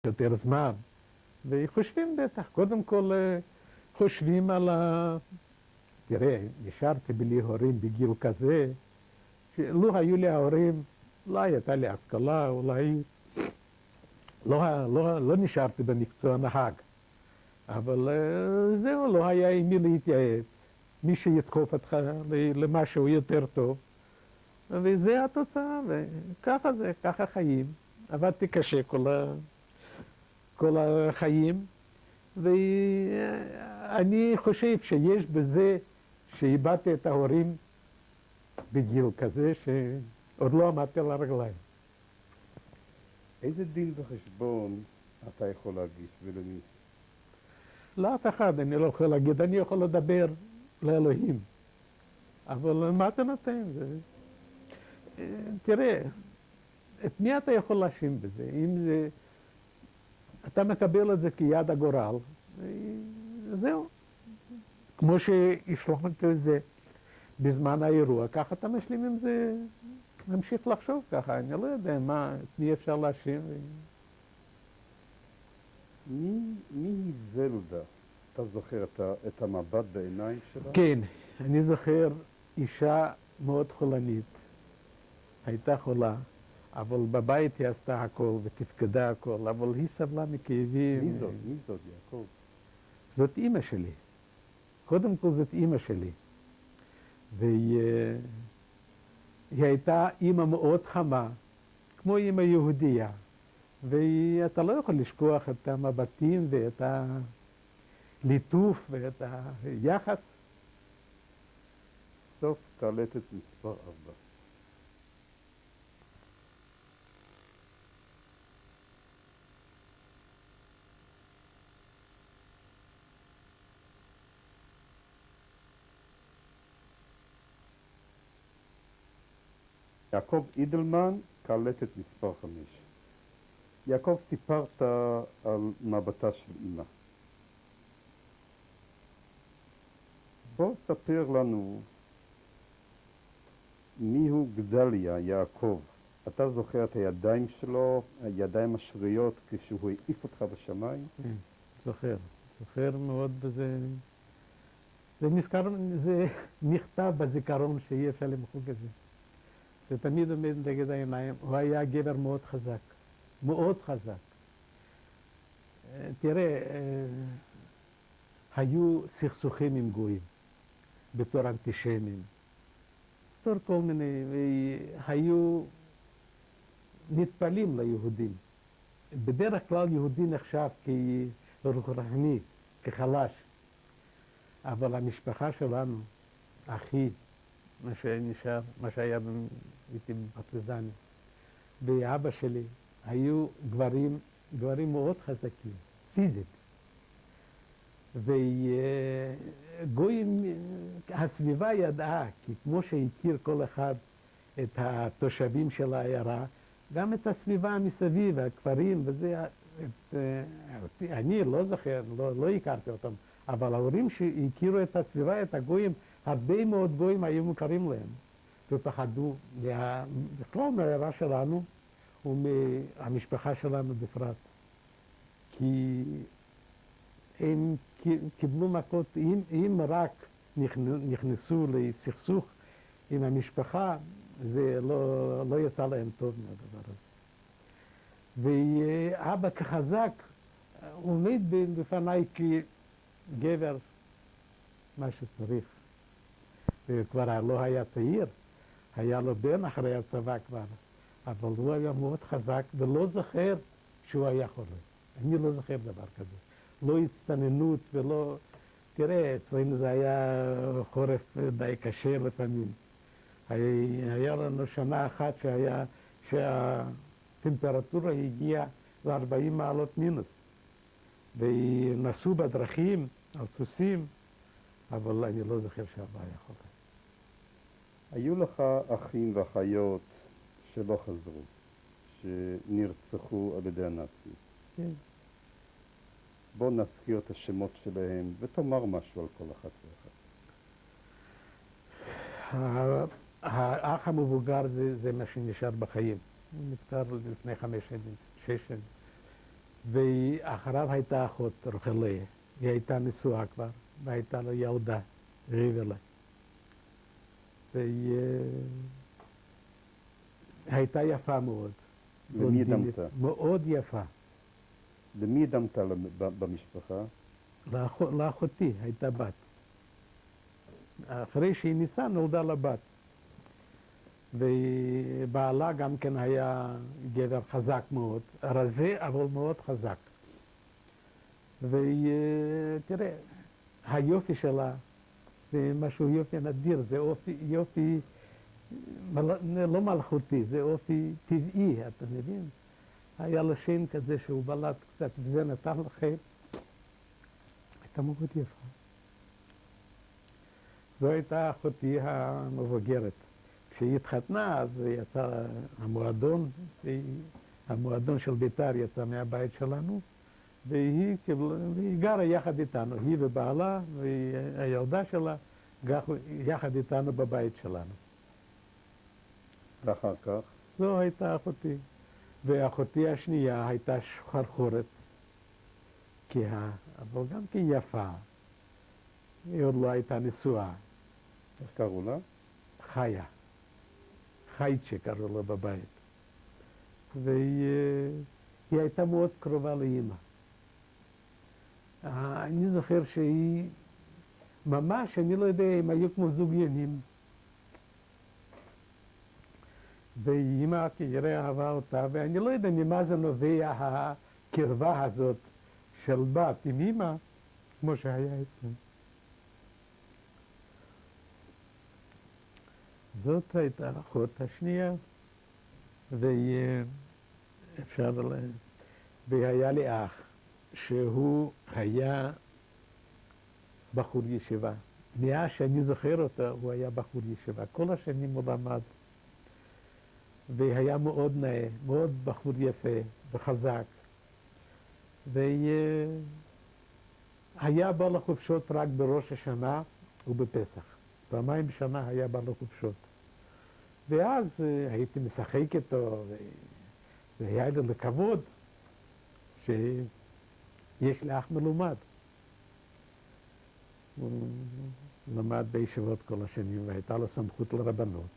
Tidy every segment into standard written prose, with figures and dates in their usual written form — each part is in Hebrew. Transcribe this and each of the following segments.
יותר זמן. וחושבים בטח, קודם כל חושבים על תראה, נשארתי בלי הורים בגיל כזה, שלו היו לי ההורים, אולי הייתה לי השכלה, אולי לא נשארתי במקצוע נהג. אבל זהו, לא היה עם מי להתייעץ. מי שידחוף אותך למשהו יותר טוב. וזה התוצאה, וככה זה, ככה חיים. עבדתי קשה כל החיים, ואני חושב שיש בזה שאיבדתי את ההורים בגיל כזה שעוד לא עמדתי על הרגליים. איזה דין וחשבון אתה יכול להגיש ולמי? לאף אחד אני לא יכול להגיד, אני יכול לדבר לאלוהים. אבל מה אתה נותן? תראה, את מי אתה יכול להאשים בזה? אם זה... אתה מקבל את זה כיד הגורל, זהו. כמו שהשלמת את זה בזמן האירוע, ככה אתה משלים עם זה, ממשיך לחשוב ככה, אני לא יודע את מי אפשר להאשים. מי היא זלדה? אתה זוכר את המבט בעיניים שלה? כן, אני זוכר אישה מאוד חולנית, הייתה חולה, אבל בבית היא עשתה הכל ותפקדה הכל, אבל היא סבלה מכאבים. מי זאת, יעקב? זאת אימא שלי. קודם כל זאת אימא שלי. והיא הייתה אימא מאוד חמה, כמו אימא יהודייה. ואתה לא יכול לשכוח את המבטים ואת הליטוף ואת היחס. סוף קלטת מספר 4. יעקב אידלמן, קלטת מספר 5. יעקב, סיפרת על מבטה של אמא. בוא ספר לנו מיהו גדליה, יעקב. אתה זוכר את הידיים שלו, הידיים השריות, כשהוא העיף אותך בשמיים? זוכר מאוד בזה. זה נכתב בזיכרון שאי אפשר למחוק את זה. זה תמיד עומד נגד העיניים. הוא היה גבר מאוד חזק. מאוד חזק. תראה, היו סכסוכים עם גויים, בתור אנטישמים, בתור כל מיני, והיו נטפלים ליהודים. בדרך כלל יהודי נחשב כרוחני, כחלש. אבל המשפחה שלנו, אחי, מה שנשאר, מה שהיה איתי בפרטיזנים, ואבא שלי, היו גברים מאוד חזקים, פיזית. וגויים, הסביבה ידעה, כי כמו שהכיר כל אחד את התושבים של העיירה, גם את הסביבה מסביב, הכפרים וזה, אני לא זוכר, לא הכרתי אותם, אבל ההורים שהכירו את הסביבה, את הגויים, הרבה מאוד גויים היו מוכרים להם, ופחדו, בכלל מהעיירה שלנו ומהמשפחה שלנו בפרט. כי הם קיבלו מכות, אם רק נכנסו לסכסוך עם המשפחה, זה לא יצא להם טוב מהדבר הזה. ואבא כחזק עומד בפניי כגבר, מה שצריך. וכבר לא היה צעיר, היה לו בן אחרי הצבא כבר, אבל הוא היה מאוד חזק ולא זוכר שהוא היה חולה. אני לא זוכר דבר כזה. לא הצטננות ולא... תראה, אצלנו זה היה חורף די קשה לפעמים. היה לנו שנה אחת שהטמפרטורה הגיעה ל-40 מעלות מינוס. ונסעו בדרכים על סוסים, אבל אני לא זוכר שאבא היה חולה. היו לך אחים ואחיות שלא חזרו, שנרצחו על ידי הנאצים. כן. בוא נזכיר את השמות שלהם ותאמר משהו על כל אחת ואחת. האח המבוגר זה מה שנשאר בחיים. הוא נפטר לפני 5 שנים, 6 שנים. ואחריו הייתה אחות רחלה, היא הייתה נשואה כבר, והייתה לו ילדה, ריבלה. והיא הייתה יפה מאוד. למי בלונדינית, דמת? מאוד יפה. למי דמת במשפחה? לאחותי הייתה בת. אחרי שהיא נישאה נולדה לה בת. ובעלה גם כן היה גבר חזק מאוד, רזה אבל מאוד חזק. ותראה, היופי שלה זה משהו יופי נדיר, זה יופי לא מלכותי, זה אופי טבעי, אתה מבין? היה לה שם כזה שהוא בלט קצת, וזה נתן לכם. הייתה מאוד יפה. זו הייתה אחותי המבוגרת. כשהיא התחתנה, אז יצא המועדון של בית"ר יצא מהבית שלנו, והיא גרה יחד איתנו, היא ובעלה והילדה שלה גרו יחד איתנו בבית שלנו. ואחר כך? זו הייתה אחותי. ואחותי השנייה הייתה שחרחורת, אבל גם כן יפה. היא עוד לא הייתה נשואה. איך קראו לה? חיה. חייצ'ה קראו לה בבית. והיא הייתה מאוד קרובה לאמא. אני זוכר שהיא, ממש, אני לא יודע אם היו כמו זוגיינים. ואמא כנראה אהבה אותה, ואני לא יודע ממה זה נובע הקרבה הזאת של בת עם אמא, כמו שהיה אצלנו. זאת הייתה האחות השנייה, והיה לי אח, שהוא היה בחור ישיבה. מאז שאני זוכר אותו, הוא היה בחור ישיבה. כל השנים הוא למד. והיה מאוד נאה, מאוד בחור יפה וחזק. והיה בא לחופשות רק בראש השנה ובפסח. פעמיים בשנה היה בא לחופשות. ואז הייתי משחק איתו, וזה היה לי לכבוד שיש לי אח מלומד. הוא למד בישיבות כל השנים והייתה לו סמכות לרבנות.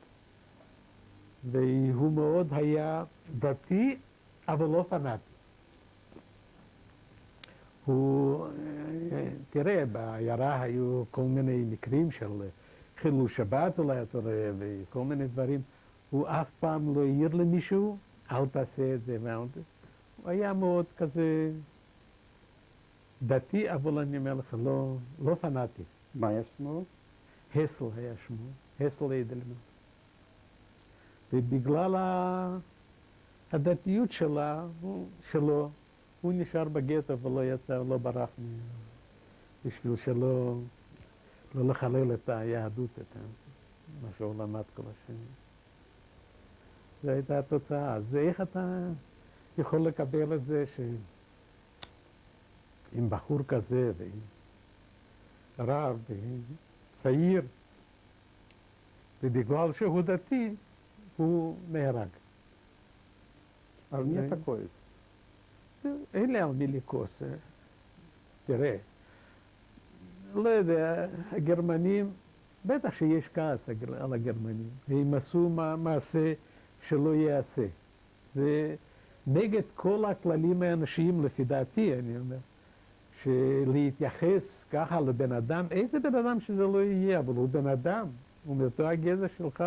והוא מאוד היה דתי, אבל לא פנאטי. תראה, בעיירה היו כל מיני מקרים של חילול שבת אולי, אתה רואה, וכל מיני דברים. הוא אף פעם לא העיר למישהו, אל תעשה את זה. הוא היה מאוד כזה דתי, אבל אני אומר לך, לא פנאטי. מה היה שמו? הסל היה שמו, הסל איידלמן. ובגלל הדתיות שלו, הוא נשאר בגטו ולא יצא, לא ברח בשביל שלא לחלל את היהדות, מה שהוא למד כל השנים. זו הייתה התוצאה. אז איך אתה יכול לקבל את זה עם בחור כזה, רב, צעיר, ובגלל שהוא דתי, הוא נהרג. על מי אתה כועס? אין לי על מי לכעוס. תראה, לא יודע, הגרמנים, בטח שיש כעס על הגרמנים. הם עשו מעשה שלא ייעשה. זה נגד כל הכללים האנושיים, לפי דעתי, אני אומר, שלהתייחס ככה לבן אדם, איזה בן אדם שזה לא יהיה, אבל הוא בן אדם, הוא מאותו הגזע שלך,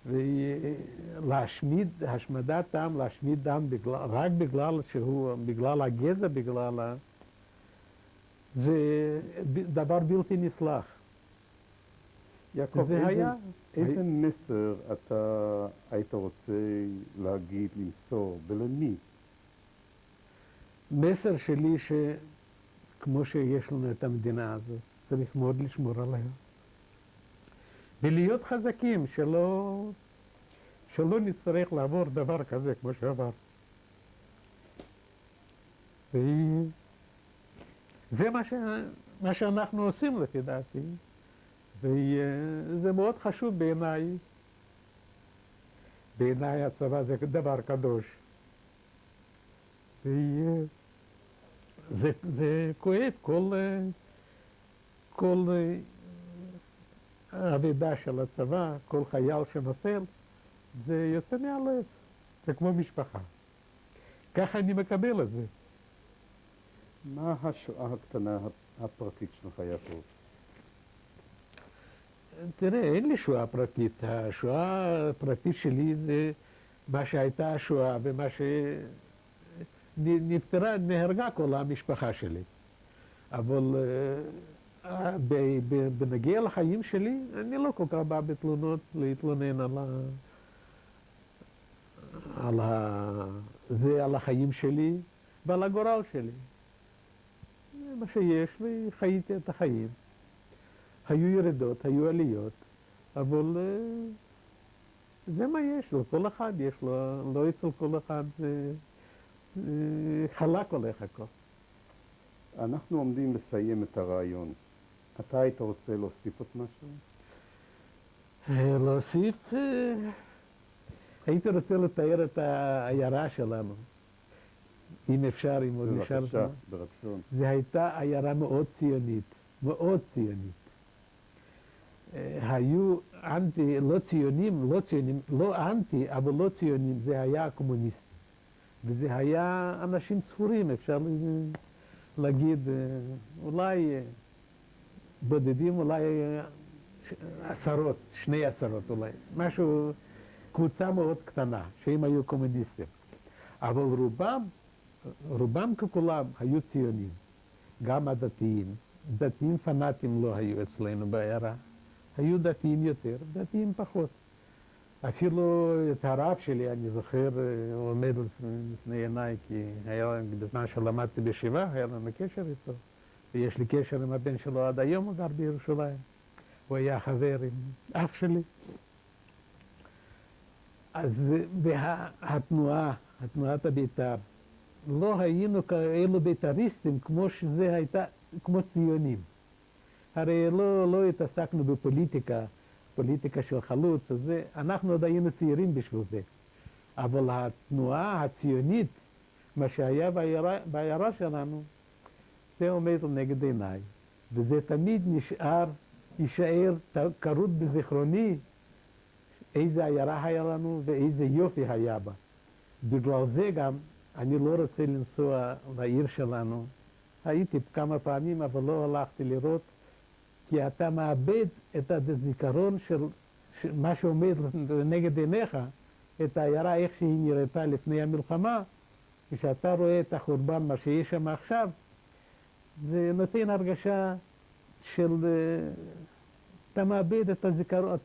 ולהשמיד, השמדת עם, להשמיד עם רק בגלל הגזע, זה דבר בלתי נסלח. יעקב, זה היה... איזה מסר אתה היית רוצה להגיד, למסור, ולמי? מסר שלי שכמו שיש לנו את המדינה הזאת, צריך מאוד לשמור עליה. ולהיות חזקים, שלא נצטרך לעבור דבר כזה כמו שעבר. זה מה שאנחנו עושים לפי דעתי, וזה מאוד חשוב בעיניי. בעיניי הצבא זה דבר קדוש. זה כואב, כל האבדה של הצבא, כל חייל שנופל, זה יוצא מהלב, זה כמו משפחה. ככה אני מקבל את זה. מה השואה הקטנה הפרטית שלך, יעקב? תראה, אין לי שואה פרטית. השואה הפרטית שלי זה מה שהייתה השואה ומה שנפטרה, נהרגה כל המשפחה שלי. אבל בנגיע לחיים שלי, אני לא כל כך בא בתלונות להתלונן על החיים שלי ועל הגורל שלי. זה מה שיש, וחייתי את החיים. היו ירידות, היו עליות, אבל זה מה יש לו, כל אחד יש לו, לא אצל כל אחד חלק הולך הכל. אנחנו עומדים לסיים את הרעיון. אתה היית רוצה להוסיף עוד משהו? להוסיף, הייתי רוצה לתאר את העיירה שלנו, אם אפשר, אם עוד נשאר. בבקשה, ברצון. זו הייתה עיירה מאוד ציונית, מאוד ציונית. היו אנטי, לא ציונים, לא אנטי, אבל לא ציונים, זה היה קומוניסטי. וזה היה אנשים ספורים, אפשר להגיד, אולי בודדים, אולי עשרות, 2 עשרות אולי, משהו, קבוצה מאוד קטנה, שהם היו קומוניסטים. אבל רובם ככולם היו ציונים, גם הדתיים. דתיים פנאטים לא היו אצלנו בעיירה. היו דתיים יותר, דתיים פחות. אפילו את הרב שלי, אני זוכר, הוא עומד לפני עיניי, כי היה, בזמן שלמדתי בישיבה, היה לנו קשר איתו. ויש לי קשר עם הבן שלו עד היום, הוא גר בירושלים. הוא היה חבר עם אח שלי. אז תנועת הבית"ר, לא היינו כאלו בית"ריסטים כמו שזה הייתה, כמו ציונים. הרי לא התעסקנו בפוליטיקה, פוליטיקה של חלוץ, זה, אנחנו עוד היינו צעירים בשביל זה. אבל התנועה הציונית, מה שהיה בעיירה שלנו, זה עומד נגד עיניי. וזה תמיד יישאר קרות בזיכרוני, איזה עיירה היה לנו ואיזה יופי היה בה. בגלל זה גם אני לא רוצה לנסוע לעיר שלנו. הייתי כמה פעמים, אבל לא הלכתי לראות, כי אתה מאבד את הזיכרון של מה שעומד נגד עיניך, את העיירה איך שהיא נראתה לפני המלחמה, כשאתה רואה את החורבן, מה שיש שם עכשיו, זה נותן הרגשה של, אתה מאבד את הזיכרון,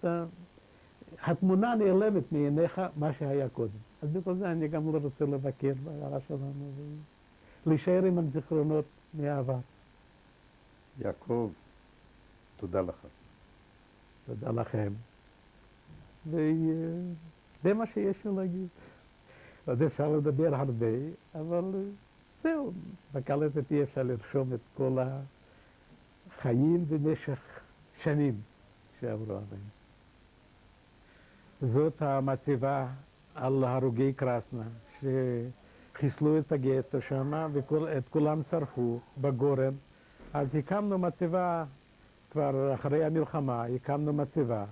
התמונה נעלמת מעיניך מה שהיה קודם. אז בכל זה אני גם לא רוצה לבקר בעיירה שלנו, להישאר עם הזיכרונות מהעבר. יעקב, תודה לך. תודה לכם. וזה מה שיש לי להגיד. עוד אפשר לדבר הרבה, אבל זהו, בקלטתי אפשר לרשום את כל החיים במשך שנים שעברו עליהם. זאת המצבה על הרוגי קרסנה, שחיסלו את הגטו שם ואת כולם שרפו בגורן. אז הקמנו מצבה, כבר אחרי המלחמה הקמנו מצבה,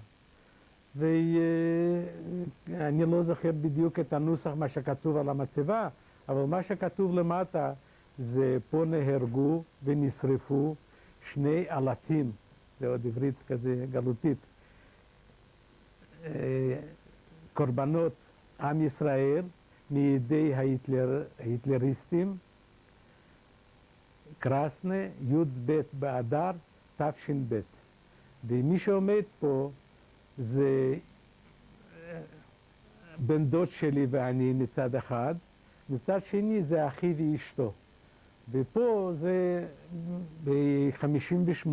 ואני לא זוכר בדיוק את הנוסח מה שכתוב על המצבה, אבל מה שכתוב למטה זה פה נהרגו ונשרפו 2,000, זה עוד עברית כזה גלותית, קורבנות עם ישראל מידי ההיטלריסטים, קרסנה, י"ב באדר תש"ב. ומי שעומד פה זה בן דוד שלי ואני מצד אחד, מצד שני זה אחי ואשתו. ופה זה ב-58,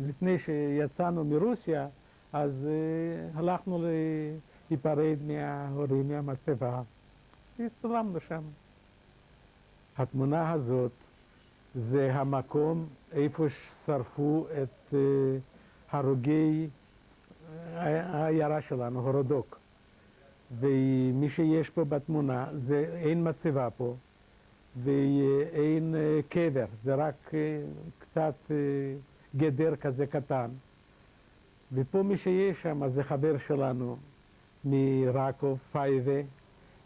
לפני שיצאנו מרוסיה, אז הלכנו להיפרד מההורים, מהמצבה, והצטלמנו שם. התמונה הזאת זה המקום איפה ששרפו את הרוגי העיירה שלנו, הורודוק. ומי שיש פה בתמונה, אין מצבה פה, ואין קבר, זה רק קצת גדר כזה קטן. ופה מי שיש שם זה חבר שלנו מרקוב, פייבה,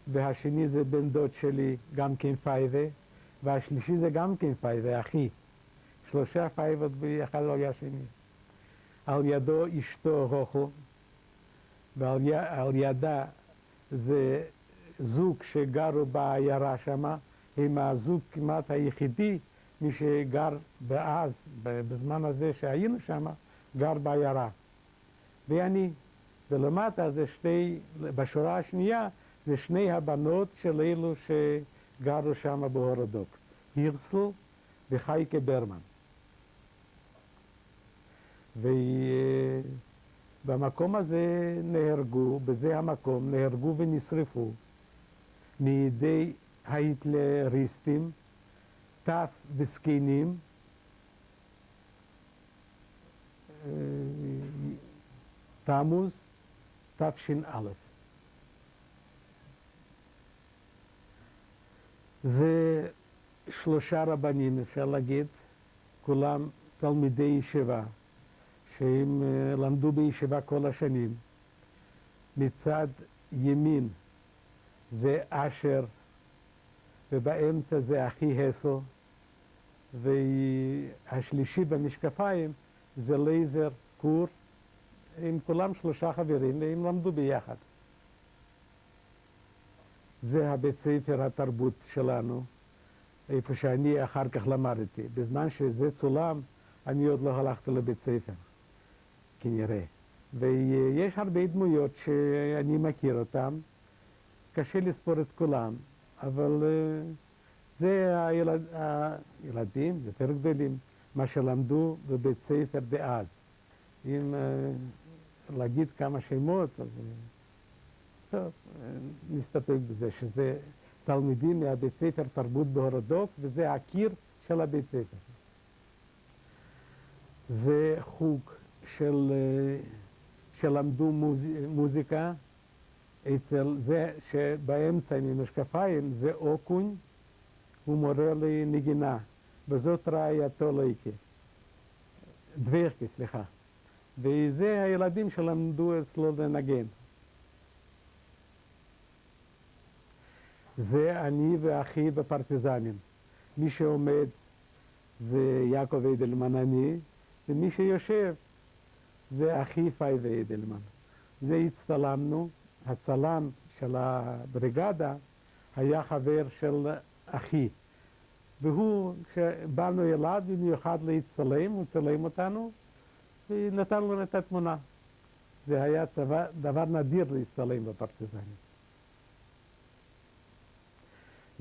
והשני זה בן דוד שלי, גם כן פייבה, והשלישי זה גם כן פייבה, אחי. 3 פייבות אחד על השני. על ידו אשתו רוחו, ועל ידה זה זוג שגרו בעיירה שמה, הם הזוג כמעט היחידי, מי שגר באז, בזמן הזה שהיינו שמה, גר בעיירה. ואני, ולמטה זה בשורה השנייה, זה 2 הבנות של אלו שגרו שמה בהורדוק, הירסל וחייקה ברמן. ובמקום הזה נהרגו, בזה המקום נהרגו ונשרפו מידי ההיטלריסטים, טף וסקינים, תמוז תש"א. זה 3 רבנים, אפשר להגיד, כולם תלמידי ישיבה, שהם למדו בישיבה כל השנים. מצד ימין זה אשר, ובאמצע זה אחי הסו, והשלישי במשקפיים זה לייזר קור, הם כולם 3 חברים, והם למדו ביחד. זה הבית ספר התרבות שלנו, איפה שאני אחר כך למדתי. בזמן שזה צולם, אני עוד לא הלכתי לבית ספר, כנראה. ויש הרבה דמויות שאני מכיר אותן, קשה לספור את כולם, אבל זה הילדים יותר גדולים, מה שלמדו בבית ספר דאז. אם להגיד כמה שמות, אז טוב, נסתפק בזה, שזה תלמידים מהבית ספר תרבות בהורדוק, וזה הקיר של הבית ספר. זה חוג שלמדו מוזיקה, אצל זה שבאמצע עם המשקפיים זה אוקון, הוא מורה לנגינה, וזאת רעייתו לייקה, דביירקה, סליחה. וזה הילדים שלמדו אצלו לנגן. זה אני ואחי בפרטיזנים. מי שעומד זה יעקב אדלמן אני, ומי שיושב זה אחי פייבה אדלמן. זה הצטלמנו, הצלם של הבריגדה היה חבר של אחי. והוא, כשבאנו אליו במיוחד להצטלם, הוא צלם אותנו, ונתן לנו את התמונה. זה היה דבר נדיר להצטלם בפרטיזנים.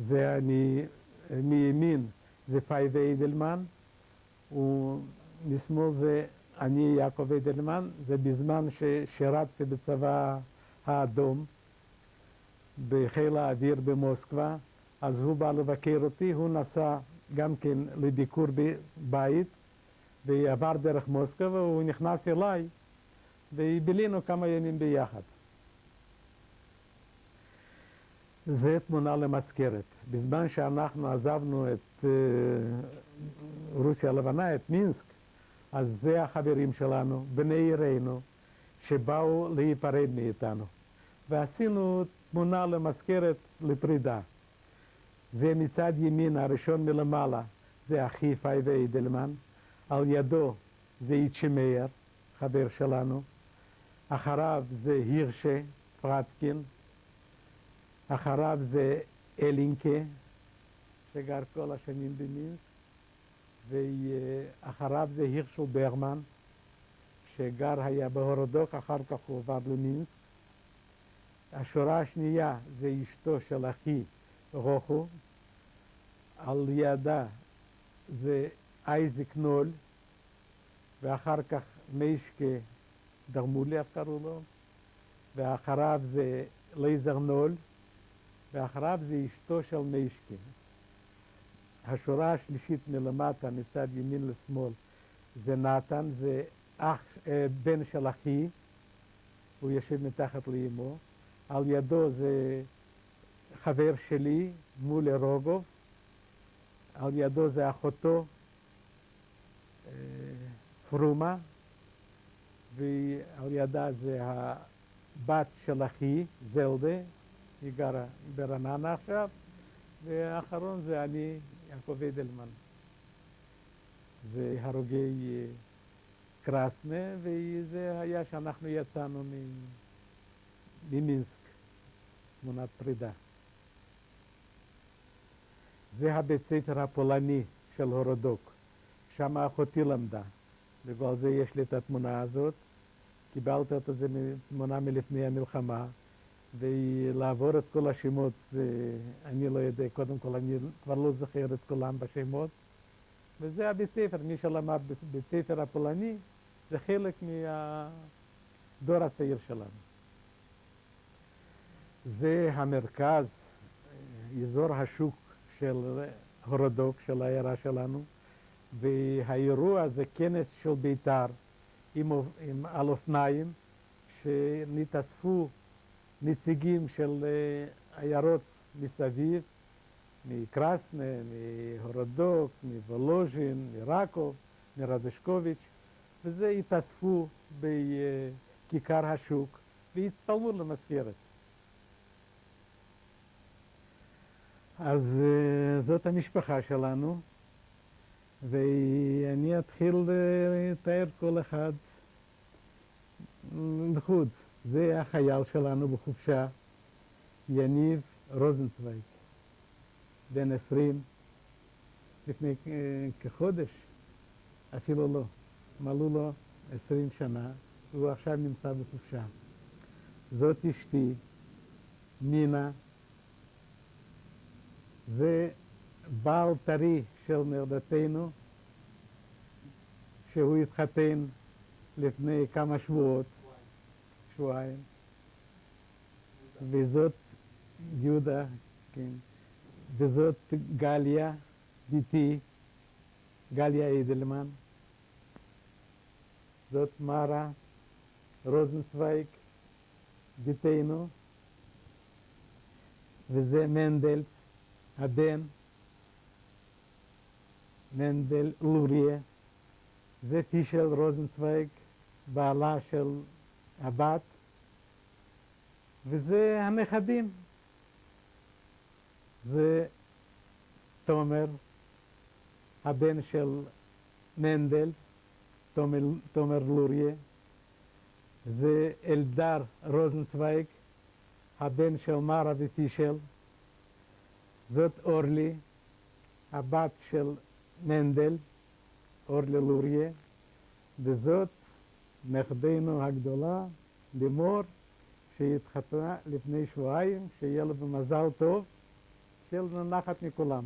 זה אני, מימין זה פייבה אדלמן, ומשמאל זה אני יעקב אדלמן, זה בזמן ששירתתי בצבא האדום, בחיל האוויר במוסקבה, אז הוא בא לבקר אותי, הוא נסע גם כן לביקור בבית, ועבר דרך מוסקבה, והוא נכנס אליי, ובילינו כמה ימים ביחד. זה תמונה למזכרת. בזמן שאנחנו עזבנו את רוסיה הלבנה, את מינסק, אז זה החברים שלנו, בני עירנו, שבאו להיפרד מאיתנו. ועשינו תמונה למזכרת לפרידה. זה מצד ימין, הראשון מלמעלה, זה אחי פייבה אדלמן, על ידו זה איצ'מאיר, חבר שלנו, אחריו זה הירשה, פרטקין, אחריו זה אלינקה, שגר כל השנים במינסק, ואחריו זה הירשל ברמן, שגר היה בהורדוק, אחר כך הוא עבר למינסק. השורה השנייה זה אשתו של אחי רוחו, על ידה זה אייזק נול, ואחר כך מישקה דרמולייב קראו לו, ואחריו זה לייזר נול, ואחריו זה אשתו של מישקה. השורה השלישית מלמטה, מצד ימין לשמאל, זה נתן, זה בן של אחי, הוא יושב מתחת לאמו. על ידו זה חבר שלי, מולה רוגוב, על ידו זה אחותו, פרומה, ועל ידה זה הבת של אחי, זלדה, היא גרה ברעננה עכשיו, והאחרון זה אני, יעקב אדלמן. זה הרוגי קרסנה, וזה היה שאנחנו יצאנו ממינסק, תמונת פרידה. זה הבית ספר הפולני של הורודוק, שם אחותי למדה. בגלל זה יש לי את התמונה הזאת. קיבלתי את זה תמונה מלפני המלחמה, ולעבור את כל השמות, אני לא יודע, קודם כל אני כבר לא זוכר את כולם בשמות. וזה הבית ספר, מי שלמד בבית ספר הפולני, זה חלק מהדור הצעיר שלנו. זה המרכז, אזור השוק של הורודוק, של העיירה שלנו, והאירוע זה כנס של בית"ר על אופניים, שנתאספו נציגים של עיירות מסביב, מקרסנה, מהורודוק, מוולוז'ין, מרקוב, מרדשקוביץ', וזה התאספו בכיכר השוק והצטלמו למזכרת. אז זאת המשפחה שלנו, ואני אתחיל לתאר כל אחד לחוד. זה החייל שלנו בחופשה, יניב רוזנצוויג, בן 20, לפני כחודש, אפילו לא, מלאו לו 20 שנה, והוא עכשיו נמצא בחופשה. זאת אשתי, נינה, זה בעל טרי של מרדתנו, שהוא התחתן לפני כמה שבועיים, וזאת יהודה, כן, וזאת גליה, ביתי, גליה אדלמן, זאת מרה רוזנצוויג, ביתנו, וזה מנדל, הבן, מנדל לוריה, זה פישל רוזנצוויג, בעלה של הבת, וזה הנכדים. זה תומר, הבן של מנדל, תומר לוריה, זה אלדר רוזנצוויג, הבן של מרה ופישל, זאת אורלי, הבת של מנדל, אורלי לוריה, וזאת נכדנו הגדולה, לימור, שהתחתנה לפני שבועיים, שיהיה לו במזל טוב, שיהיה לו נחת מכולם.